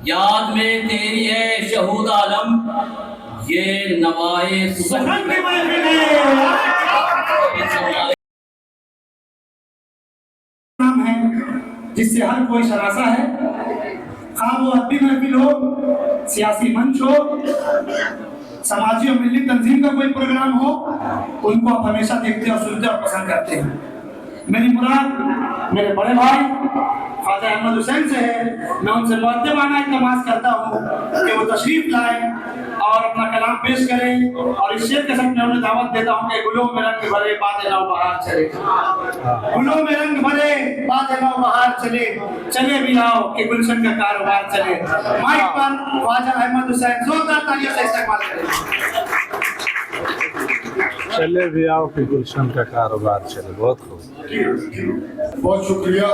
याद में तेरी है शहूद आलम, ये नवाए सुखन की महफिल है जिससे हर कोई शरासा है, खा वो अदबी महफिल हो, सियासी मंच हो, समाजी और मिली तंजीम का कोई प्रोग्राम हो, उनको आप हमेशा देखते और सुनते और पसंद करते हैं। मेरी मुराद मेरे बड़े भाई ख्वाजा अहमद हुसैन से है। मैं उनसे मुअद्दबाना इल्तमास करता हूँ कि वो तशरीफ लाएं और अपना कलाम पेश करें, और इस शेर के साथ मैं उन्हें दावत देता हूँ कि गुलों में रंग भरे बादे नौ बहार चले, गुलों में रंग भरे बादे नौ बहार चले, चले भी आओ कि गुलशन का कारोबार चले। माइक पर ख्वाजा अहमद हुसैन, जोरदार तालियों से इस्तेमाल करें। चले भी आओ कि गुलशन का कारोबार चले। बहुत खूब, बहुत शुक्रिया।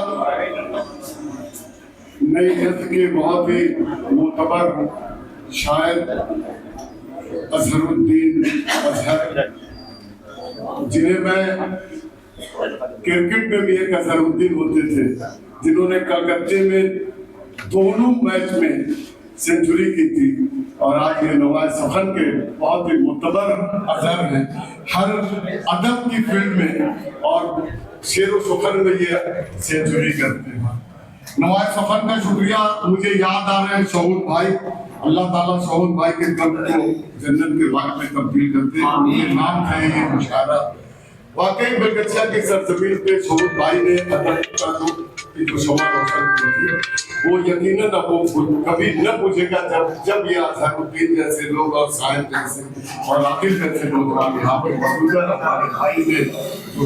नई नस्ल के बहुत ही मोतबर शायर अजहरुद्दीन अजहर, जिन्हें मैं क्रिकेट में भी एक अजहरुद्दीन होते थे, जिन्होंने कलकत्ते में दोनों मैच में सेंचुरी की थी, और आज ये नवाए सुखन के बहुत ही मोतबर अजहर हैं हर अदब की फील्ड में, और शेर व सुखन में ये सेंचुरी करते हैं। नवाए सुखन का शुक्रिया। मुझे याद आ रहे हैं शहूद भाई, अल्लाह ताला शहूद भाई के कब्र को जन्नत के बाग में तब्दील करते हैं। उनके नाम है ये मुशायरा। वाकई बरगछिया की सरजमीन पे शहूद भाई ने अदब का जो शोभा रोशन की, वो यकीनन अब वो कभी न पूछेगा जब ये अजहरुद्दीन जैसे लोग और साहिब जैसे और आकिल जैसे लोग यहाँ पे मौजूद है। हमारे भाई ने जो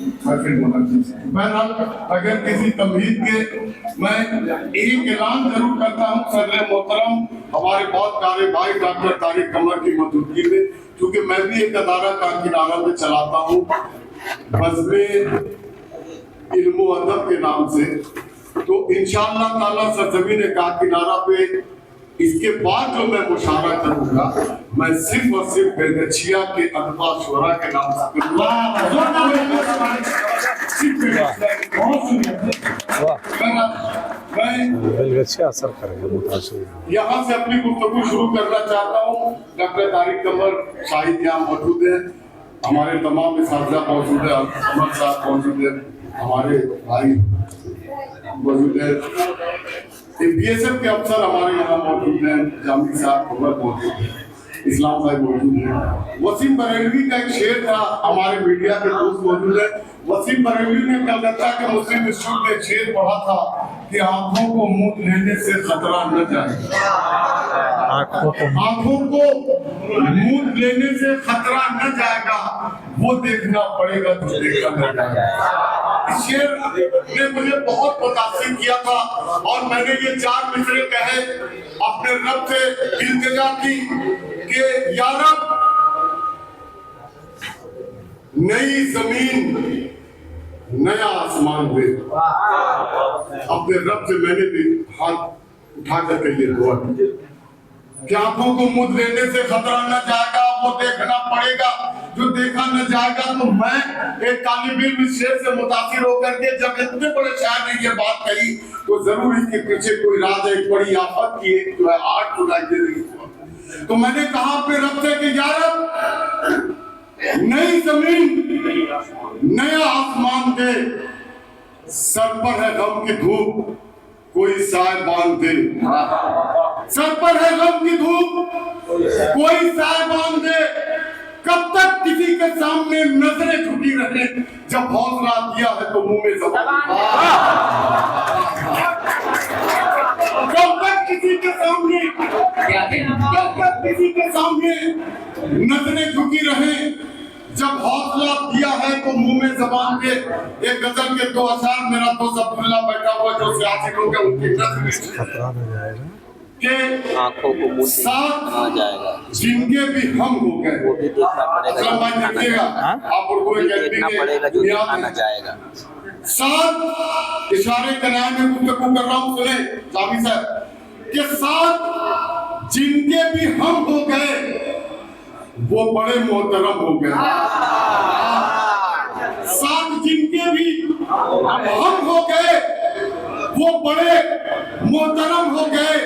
बहरहाल अगर किसी तमहीद के मैं एक ऐलान जरूर करता हूँ सदर मोहतरम हमारे बहुत प्यारे भाई डॉक्टर तारिक कमर की मौजूदगी में, क्योंकि मैं भी एक अदारा का किनारा में चलाता हूँ बज़्मे इल्म व अदब के नाम से, तो इंशाअल्लाह ताला सरजमीन का किनारा पे इसके बाद जो मैं मुशावरा करूंगा, मैं सिर्फ और सिर्फ बरगछिया के अदबा शुरा के नाम से करूंगा। बलगछिया असर करेगा। यहाँ से अपनी गुफ्तगू शुरू करना चाहता हूँ। डॉक्टर तारिक कमर शाहिद यहाँ मौजूद है, हमारे तमाम इस्तिज़ा मौजूद है, अहमद साहब मौजूद है, हमारे भाई मौजूद है, बीएसएफ के अफसर हमारे यहाँ मौजूद हैं, जामी साहब खबर मौजूद है, इस्लाम भाई मौजूद है। वसीम बरेलवी का एक शेर था, हमारे मीडिया के दोस्त मौजूद है। वसीम बरेलवी ने कलकत्ता के मुस्लिम इंस्टीट्यूट में शेर पढ़ा था कि आंखों को मूंद लेने से खतरा न जाए, आंखों को मूंद लेने से खतरा न जाएगा, वो देखना पड़ेगा तो देखा न जाएगा। शेर ने मुझे बहुत मुतासिर किया था, और मैंने ये 4 मिसरे कहे अपने रब से इल्तिजा की कि या रब नई जमीन नया आसमान दे। अपने रब से मैंने भी हाथ उठा करके ये दुआ की कि आंखों को मुंह लेने से खतरा न जाएगा, वो देखना पड़ेगा जो देखा न जाएगा। तो मैं एक तालिब इल्म शेर से मुतासिर होकर के जब इतने बड़े शायर ने ये बात कही, तो जरूर इसके पीछे कोई राज है, एक बड़ी आफत की एक जो है आठ सुनाई दे रही। तो मैंने कहा अपने रब से कि या रब नई जमीन नया आसमान दे, सर पर है गम की धूप कोई साय बांध दे, सर पर है गम की धूप कोई साय बांध दे। कब तक किसी के सामने नजरें झुकी रहे, जब हौसला दिया है तो मुंह में ज़बान। कब तक किसी के सामने नजरें झुकी रहे, जब हौसला दिया है तो मुंह में ज़बान के। एक गजल के 2 अशार मेरा दोस्त अब्दुल्ला बैठा हुआ जो सियासी लोग हैं उनकी खतरा न जाएगा के आंखों को मुंह साथ आ जाएगा, जिनके भी हम हो गए, वो भी देखना पड़ेगा, आप उनको देखना पड़ेगा जो देखा न जाएगा। साथ इशारे कराए में गुफ्तगू कर रहा हूँ, सुने जामी साहब के साथ जिनके भी हम हो गए वो बड़े मोहतरम हो गए। साथ जिनके भी हम हो गए वो बड़े मोहतरम हो गए,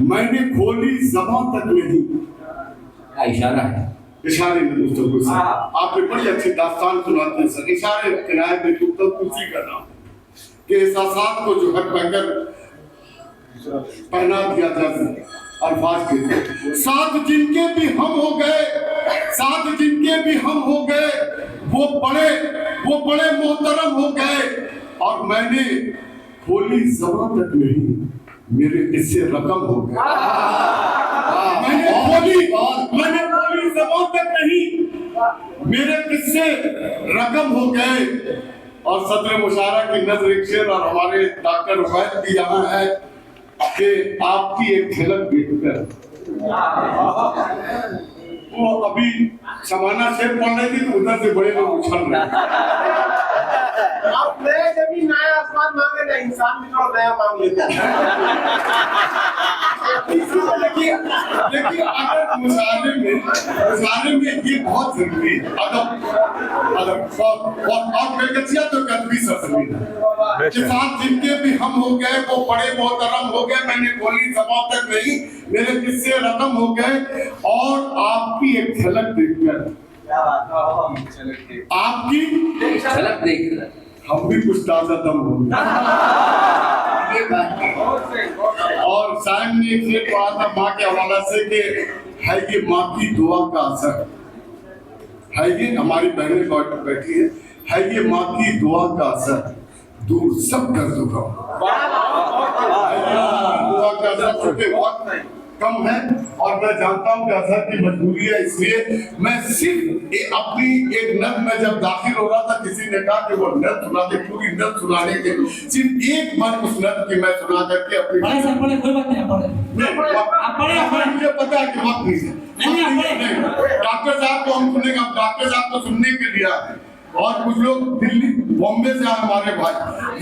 मैंने खोली ज़बां तक नहीं। क्या इशारा है? इशारे में दोस्तों को आपने बड़ी अच्छी दास्तान सुनाते हैं सर। इशारे किनारे में तो खुशी का नाम कि एहसासात को जो है पैकर पहना दिया जाए अल्फाज के साथ जिनके भी हम हो गए, साथ जिनके भी हम हो गए, वो बड़े मोहतरम हो गए। और मैंने खोली ज़बां तक नहीं, मेरे किस्से रकम हो गए। मैंने खोली ज़बां तक नहीं, मेरे किस्से रकम हो गए। और सदर मुशारा की नजर एक शेर और हमारे डॉक्टर उबैद भी यहाँ है कि आपकी एक झलक देखकर वो अभी समाना शेर पढ़ रही थी तो उधर से बड़े लोग उछल रहे। आप नए जमीन नया आसमान मांगे ना, इंसान भी थोड़ा नया मांग लेते हैं। देखिए अगर मुशारे में ये बहुत जरूरी है। अदब और बेगचिया तो कदबी सरजमीन है के साथ जिनके भी हम हो गए, वो बड़े मोहतरम हो गए। मैंने खोली ज़बां तक नहीं, मेरे किस्से रकम हो गए। और आपकी एक झलक देखकर, आपकी झलक देख रहा है। हम भी कुछ ताजा दम हो गए। और साहब ने एक शेर पढ़ा था माँ के हवाला से कि है ये माँ की दुआ का असर है, ये हमारी बहनें बैठी है ये माँ की दुआ का असर, दूर सब कर दूंगा। दुआ का असर चूंकि वक्त कम है और मैं जानता हूँ कि असर की मजबूरी है, इसलिए मैं सिर्फ अपनी एक नज़्म में जब दाखिल हो रहा था, किसी ने कहा कि वो नज़्म सुना दे, पूरी नज़्म सुनाने के सिर्फ एक बार उस नज़्म की मैं सुना करके अपनी कोई बात नहीं, मुझे पता है कि वक्त नहीं है। डॉक्टर साहब को हम सुनेंगे, अब डॉक्टर साहब को सुनने के लिए आए और कुछ लोग दिल्ली बॉम्बे से आए, हमारे भाई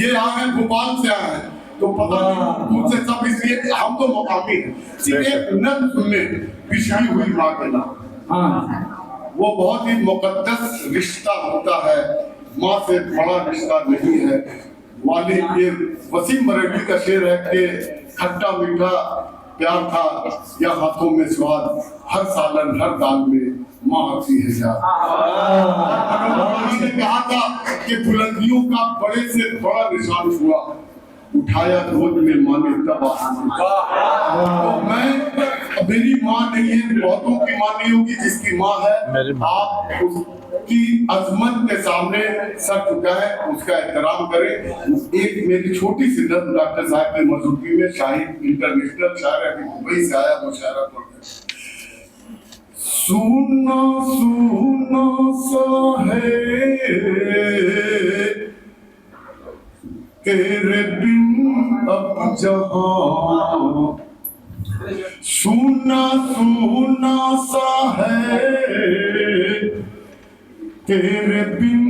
ये आए हैं, भोपाल से आए हैं, तो पता नहीं मुझसे सब, इसलिए हम तो मुकामी हैं। सिर्फ एक नज़्म सुनने बिछड़ी हुई माँ के नाम, वो बहुत ही मुकद्दस रिश्ता होता है, माँ से बड़ा रिश्ता नहीं है। वाली ये वसीम बरेली का शेर है कि खट्टा मीठा प्यार था या हाथों में स्वाद, हर सालन हर दाल में माँ आती है याद। उन्होंने कहा था कि बुलंदियों का बड़े से बड़ा निशान हुआ, उठाया गोद में माँ ने तब आसमान। तो मैं, मेरी माँ नहीं है, बहुतों की माँ नहीं होगी, जिसकी माँ है आप उसकी अजमत के सामने सर झुकाएं, उसका एहतराम करें। एक मेरी छोटी सी नज़्म डॉक्टर साहब ने मौजूदगी में शाहिद इंटरनेशनल शायर अभी मुंबई से आया, मुशायरा पढ़ के सुना सुना सा है तेरे बिन अब जहां, सुना सुना सा है तेरे बिन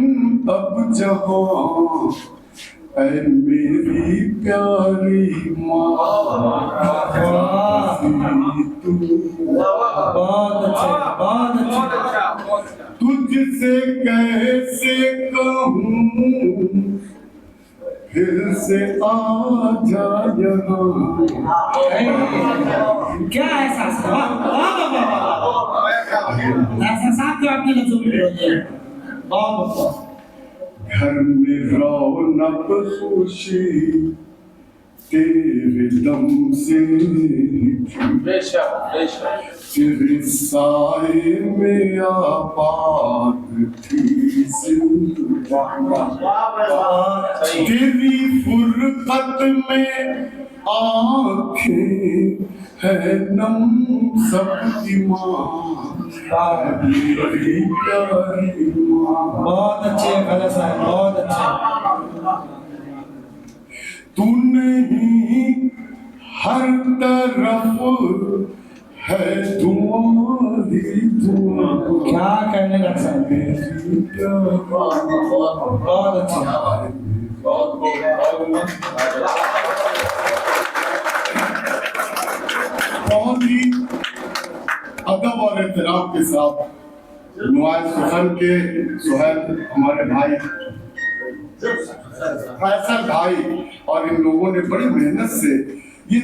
अब जहां, ऐ मेरी प्यारी माँ तू, तुझसे कैसे कहूँ फिर से आ जा यहाँ। क्या एहसास है, एहसास जो आपने लफ्जों में बोल दिया, बहुत घर में रौनक खुशी तेरे दम से, तेरे साए में आबाद थी तेरी फुरकत में आँखें है नम सबकी माँ, मेरी प्यारी माँ। बहुत अच्छे खाला साहब, बहुत अच्छे। तू नहीं हर तरफ है दुआ ही दुआ, क्या कहने लग सकते हैं, बहुत अच्छे। बहुत ही अदब और एहतराम के साथ नुमाइश सुखन के सुहैल हमारे भाई फैसल भाई और इन लोगों ने बड़ी मेहनत से ये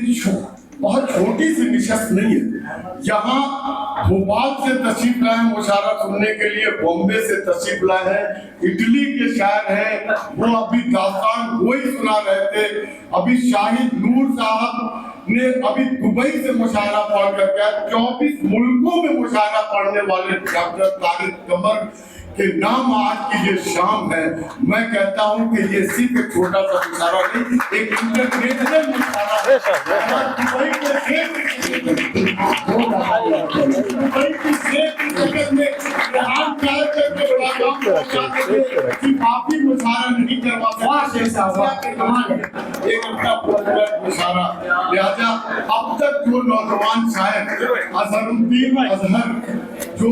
बहुत छोटी सी निशस्त नहीं है। यहाँ भोपाल से तशरीफ लाए हैं मुशायरा सुनने के लिए, बॉम्बे से तशरीफ लाए हैं, इटली के शायर हैं, वो अभी दास्तान वही सुना रहे थे। अभी शाहिद नूर साहब ने अभी दुबई से मुशायरा पढ़ कर गया। 24 मुल्कों में मुशायरा पढ़ने वाले डॉक्टर तारिक कमर के नाम आज की ये शाम है। मैं कहता हूँ कि ये सिर्फ एक छोटा सा मुशायरा नहीं, एक इंटरनेशनल मुशायरा है। दुबई के काफी मुशायरा नहीं करवा मुशायरा। लिहाजा अब तक जो नौजवान शायर अजहरुद्दीन अजहर जो